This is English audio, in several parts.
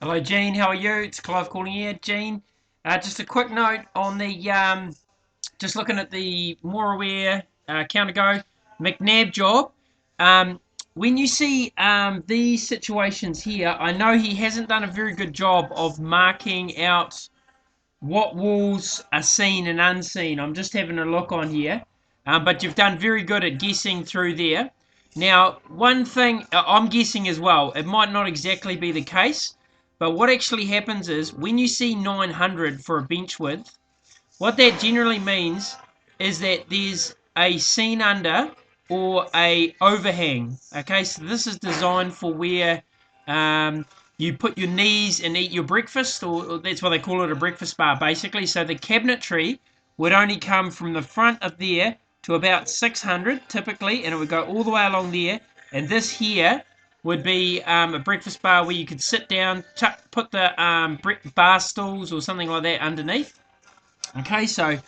Hello, Gene. How are you? It's Clive calling here, Gene. Just a quick note on just looking at the more aware counter-go McNabb job. Um, when you see these situations here, I know he hasn't done a very good job of marking out what walls are seen and unseen. I'm just having a look on here, but you've done very good at guessing through there. Now, one thing I'm guessing as well, it might not exactly be the case, but what actually happens is when you see 900 for a bench width, what that generally means is that there's a seen under or a overhang. Okay, so this is designed for where you put your knees and eat your breakfast, or that's why they call it a breakfast bar, basically. So the cabinetry would only come from the front of there to about 600 typically, and it would go all the way along there. And this here would be a breakfast bar where you could sit down, put the bar stools or something like that underneath. Okay, so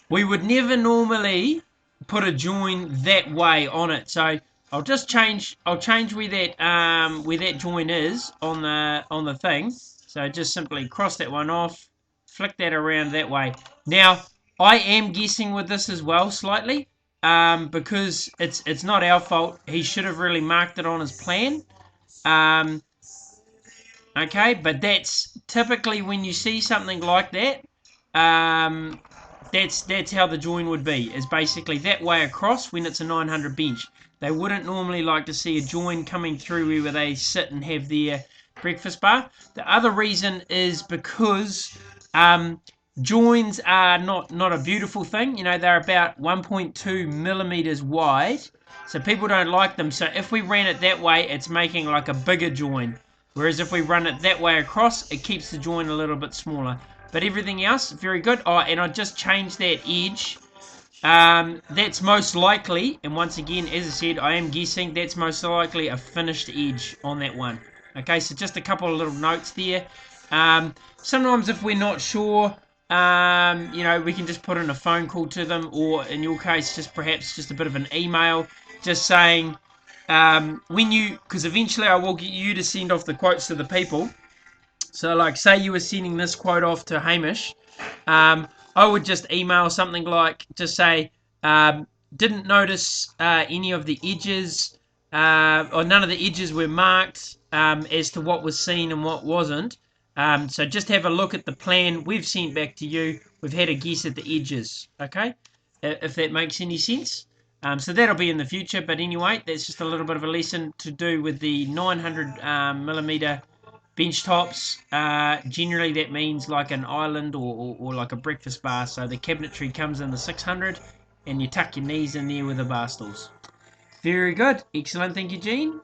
we would never normally put a join that way on it. So I'll change where that join is on the thing. So just simply cross that one off, flick that around that way. Now I am guessing with this as well slightly, because it's not our fault. He should have really marked it on his plan. Um, okay, but that's typically when you see something like that. Um, that's how the join would be, is basically that way across when it's a 900 bench. They wouldn't normally like to see a join coming through where they sit and have their breakfast bar. The other reason is because joins are not a beautiful thing. You know, they're about 1.2 millimeters wide, so people don't like them. So if we ran it that way, it's making like a bigger join. Whereas if we run it that way across, it keeps the join a little bit smaller. But everything else, very good. Oh, and I just changed that edge. That's most likely, and once again, as I said, I am guessing that's most likely a finished edge on that one. Okay, so just a couple of little notes there. Sometimes if we're not sure, we can just put in a phone call to them, or in your case, just perhaps just a bit of an email, just saying, because eventually I will get you to send off the quotes to the people. So, like, say you were sending this quote off to Hamish, I would just email something like, just say, didn't notice any of the edges, or none of the edges were marked as to what was seen and what wasn't. So just have a look at the plan we've sent back to you. We've had a guess at the edges, okay? If that makes any sense. So that'll be in the future, but anyway, that's just a little bit of a lesson to do with the 900 millimeter bench tops. Generally that means like an island or like a breakfast bar. So the cabinetry comes in the 600 and you tuck your knees in there with the bar stools. Very good. Excellent. Thank you, Gene.